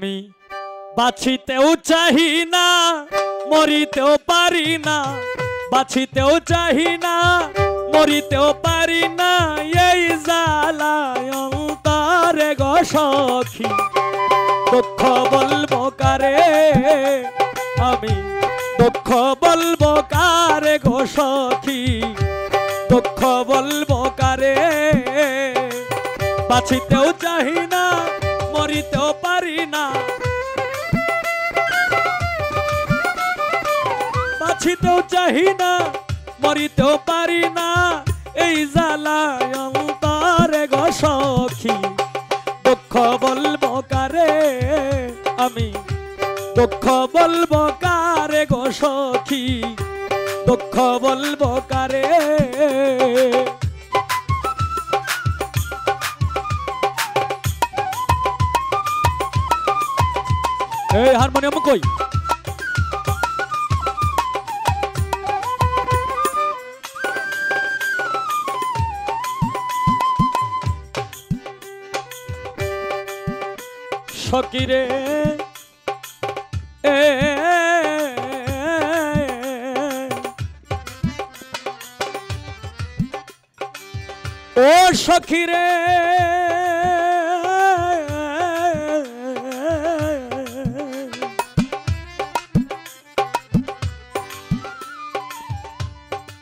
আমি বাঁচিতেও চাহি না মরিতেও পারি না, বাঁচিতেও চাহি না মরিতেও পারি না, এই জ্বালায় অন্তরে গো সখী দুঃখ বলবো কারে, আমি দুঃখ বলবো কারে গো সখী, দুঃখ বলবো কারে। বাঁচিতেও চাহি না মরিতেও পারি না, বাঁচিতেও চাহি না মরিতেও পারি না, এই জ্বালায় অন্তরে গো সখী দুঃখ বলবো কারে, আমি দুঃখ বলবো কারে গো সখী, দুঃখ বলবো কারে। এই হারমোনিয়াম কই? সকিরে ও সখিরে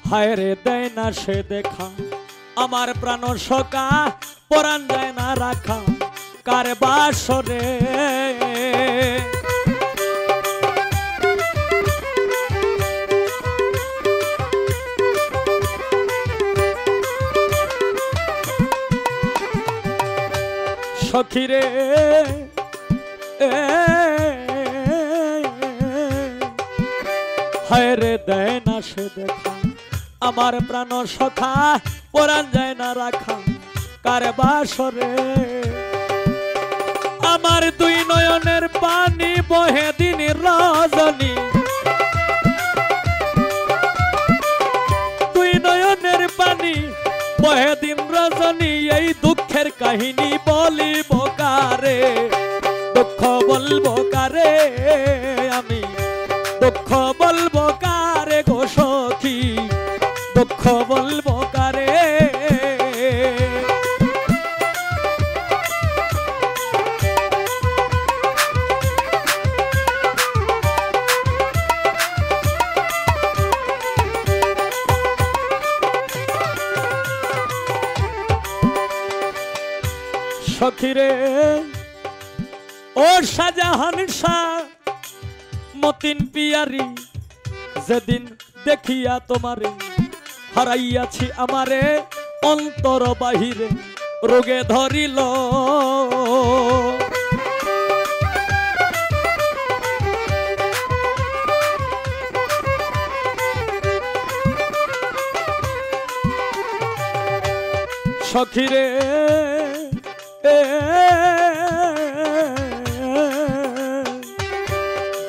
হায় রে দেয় না সে দেখা আমার প্রাণ সকা, পরাণ যায় না রাখা কার বাসরে। সখিরে হায় রে দেয় না সে দেখা আমার প্রাণ সখা, পরাণ যায় না রাখা কার বাসরে। আমার দুই নয়নের পানি বহে দিন রজনী, দুই নয়নের পানি বহে দিন রজনী, এই দুঃখের কাহিনী বলিব কারে, দুঃখ বলবো কারে, আমি দুঃখ বলবো কারে গো সখী, দুঃখ বলবো কারে। সখিরে ও শাহজাহান শাহ মতিন পিয়ারি, যেদিন দেখিয়া তোমারে হারাইয়াছি আমারে অন্তর বাহিরে রোগে ধরিল। সখিরে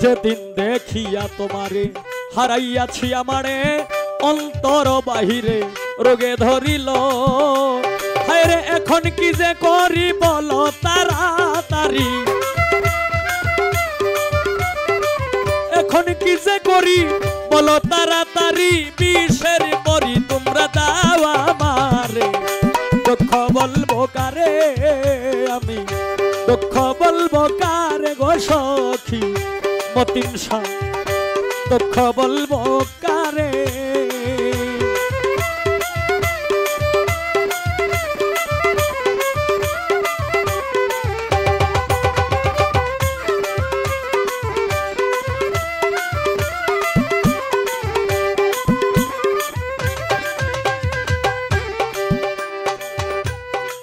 যেদিন দেখিয়া তোমারে হারাইয়াছি আমারে অন্তর বাহিরে রোগে ধরিল। হায় রে এখন কি যে করি বলো তাড়াতাড়ি, এখন কি যে করি বলো তাড়াতাড়ি, বিষের পরি তোমরা দাও আমারে, দুঃখ বলবো কারে, আমি দুঃখ বলবো কারে গো সখী মতিন শাহ, দুঃখ বলবো কারে।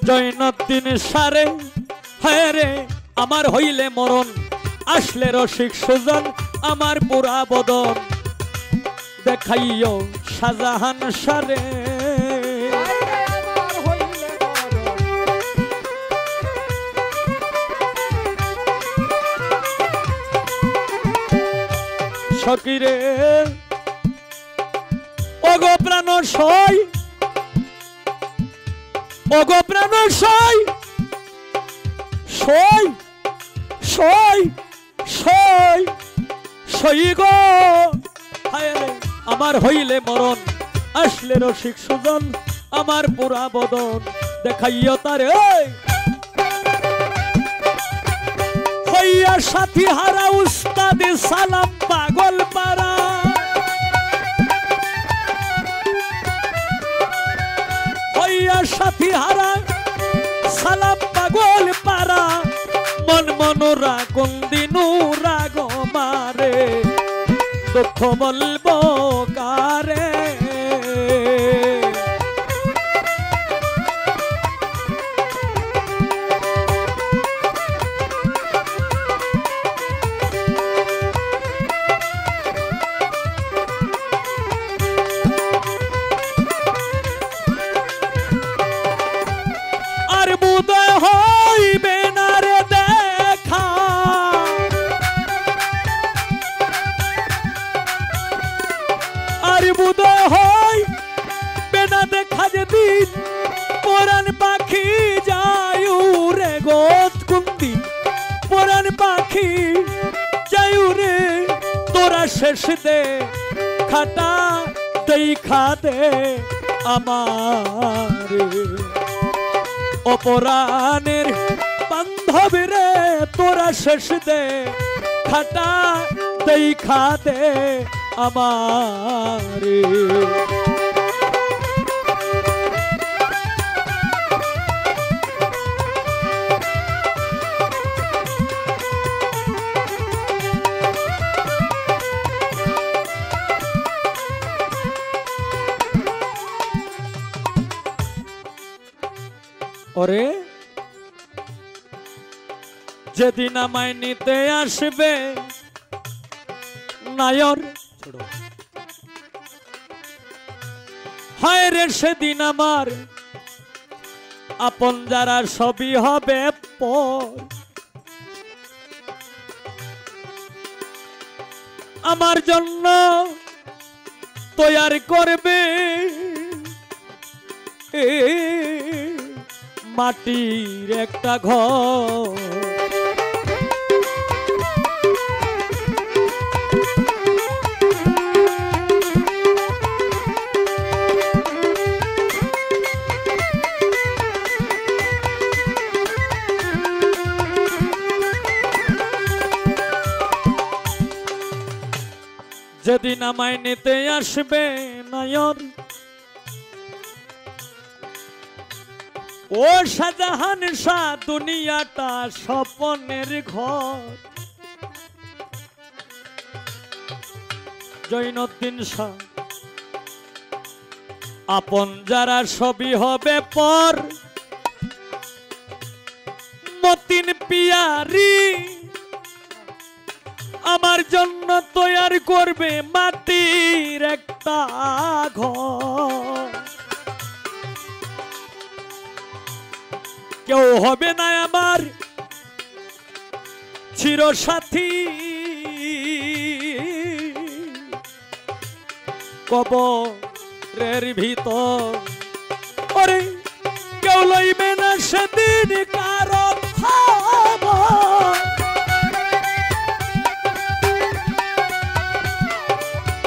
জৈনদ্দিন সারে হায় রে আমার হইলে মরণ, আসলে রসিক সুজন আমার পুরা বদন, দেখাইও শাহজাহান সারে। সকিরে ওগো প্রাণ সই, ওগো প্রাণ সই, সই সই সই সই গো হায় রে আমার হইলে মরণ আসলে রসিক সুজন আমার পুরা বদন দেখাইও তারে হইয়া সাথী হারা উস্তাদে সালাম পাগল পারা হইয়া সাথী হারা সালাম পাগল পারা মন মনোরা কোনদিনু রাগ মারে দুঃখ বলবো কারে আর বুদয় হইবে না রে দেখা আর বুদয় হইবে না দেখা যেদিন পরাণ পাখি যায় রে গোদ কুন্দি পরাণ পাখি যায় রে তোরা শেষ দে খাটা দেখা দে আমার অপরাণের বান্ধব রে তোরা শেষ দে খাটা দেখা দে আমার ওরে যেদিন আমায় নিতে আসবে নায়র হায় রে সেদিন আমার আপন যারা সবই হবে পর আমার জন্য তৈয়ার করবে মাটির একটা ঘর যেদিন আমায় নিতে আসবে নায়র ও শাহজাহান শাহ দুনিয়াটা স্বপ্নের ঘর জৈনুদ্দিন শাহ আপন যারা সবই হবে পর মতিন পিয়ারি আমার জন্য তৈয়ার করবে মাটির একটা ঘর কেউ হবে না আমার চিরসাথী কবরের ভিতর ওরে কেউ লইবে না সেদিন কারো খবর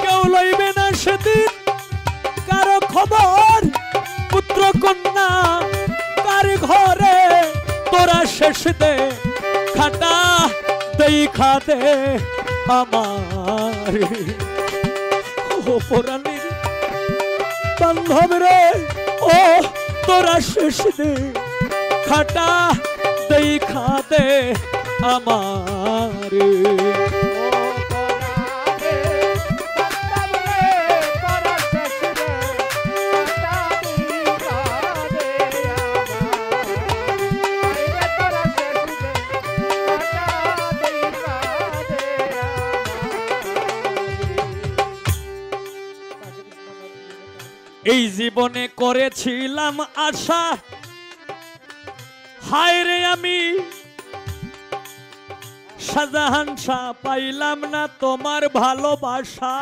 কেউ লইবে না সেদিন কারো খবর পুত্র কন্যা কার ঘরে তোরা শেষ দে খাটা দেখা দে আমার পরাণের বান্ধব রে ও তোরা শেষ দে খাটা দেখা দে আমার এই জীবনে করেছিলাম আশা হায় রে আমি শাহজাহান শাহ পাইলাম না তোমার ভালোবাসা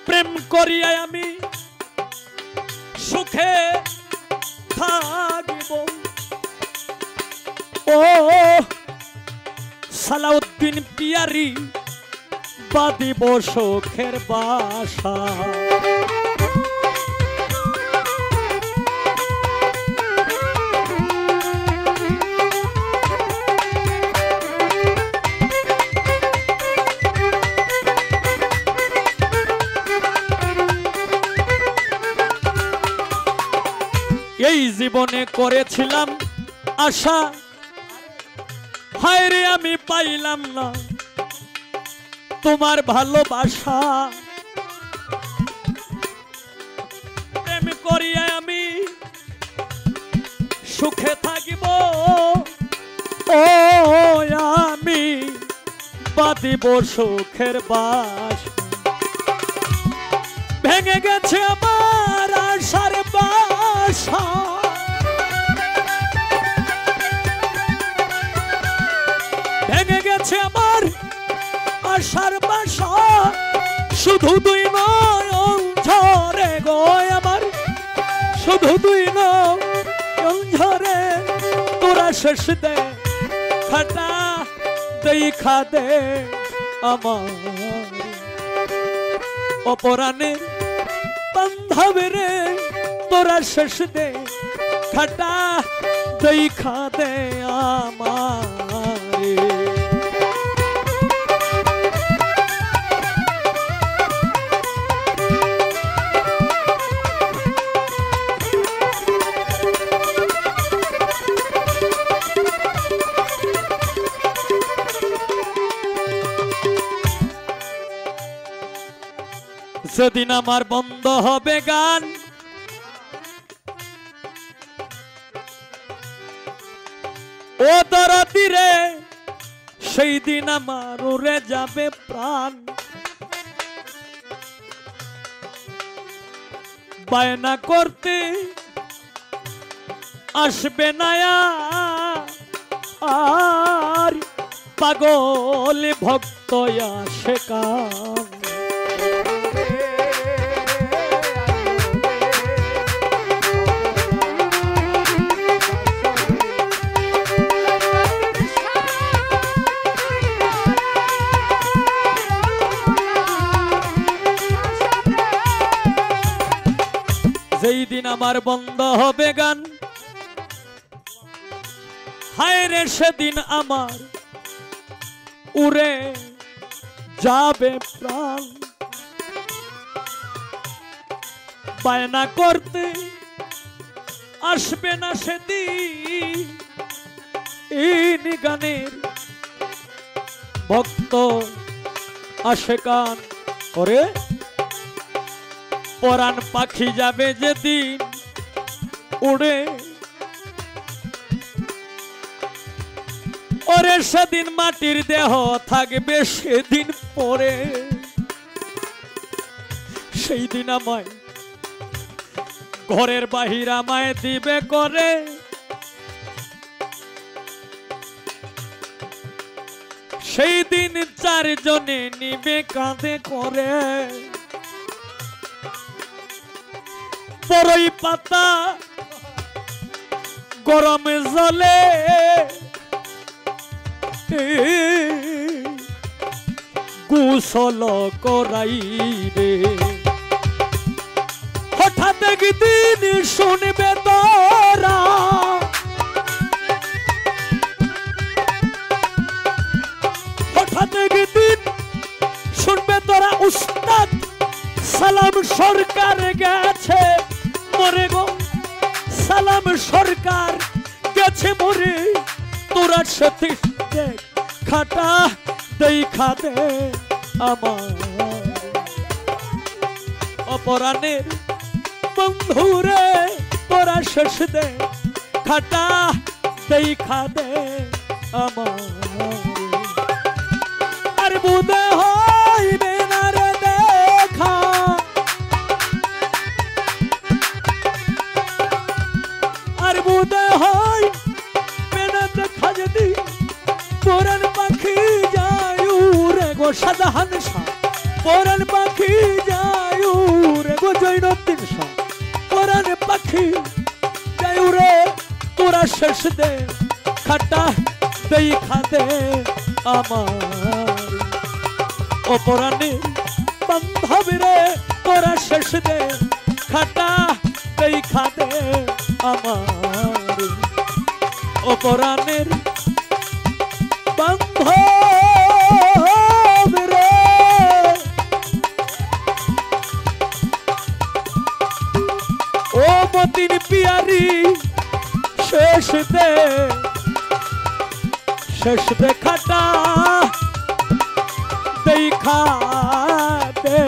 প্রেম করিয়া আমি সুখে থাকিব ও সালাউদ্দিন পিয়ারি বাদিব শোকের বাসা এই জীবনে করেছিলাম আশা হায় রে আমি পাইলাম না তোমার ভালোবাসা প্রেম করিয়া আমি সুখে থাকিব ও আমি বাঁধিব সুখের বাস ভেঙে গেছে আমার আশার বাসা ভেঙে গেছে আমার আশার বাসা শুধু দুই নয়ন ঝরে গো আমার শুধু দুই নয়ন ঝরে তোরা শেষ দে খাটা দেখা দে আমার অপরাণের বান্ধবী রে তোরা শেষ দে খাটা দেখা দে আমারে সেদিন আমার বন্ধ হবে গান ও দরদি রে সেই দিন আমার উড়ে যাবে প্রাণ বায়না করতে আসবে না আর পাগল ভক্ত আসে কান যেই দিন আমার বন্ধ হবে গান হায় রে সেদিন আমার উড়ে যাবে প্রাণ বায়না করতে আসবে না সেদিন গানের ভক্ত আসে কান করে পরাণ পাখি যাবে যেদিন উড়ে ওরে সেদিন মাটির দেহ থাকবে সেদিন পরে সেই দিন আমায় ঘরের বাহির আমায় দিবে করে সেই দিন চারজনে নিবে কাঁধে করে বড়ই পাতা গরমে জলে গোসল করাইবে হঠাৎ একদিন শুনবে তোরা হঠাৎ একদিন শুনবে তোরা উস্তাদ সালাম সরকার গেছে মরে গো সালাম সরকার গেছে মরে তোরা সাথে খাটা দেখা দে আমার অপরাণের বন্ধুরে তোরা শেষ দে খাটা দেখা দে আমার আর বুদে হইবে না রে দেখা আর বুদে হয় মেনা দেখা যদি পরাণ পাখি যায় রে গো সাধারণ শাহ পরাণ পাখি যায় রে গো জৈনউদ্দিন শাহ পরাণ পাখি যায় রে তোরা শেষ দে খাটা দেখা দে আমার অপরাণী বান্ধবীরে তোরা শেষ দে খাটা দেখা দে আমার অপরাণীর বান্ধবীরে ও মতিন পিয়ারি শেষ দে খাটা দেখা দে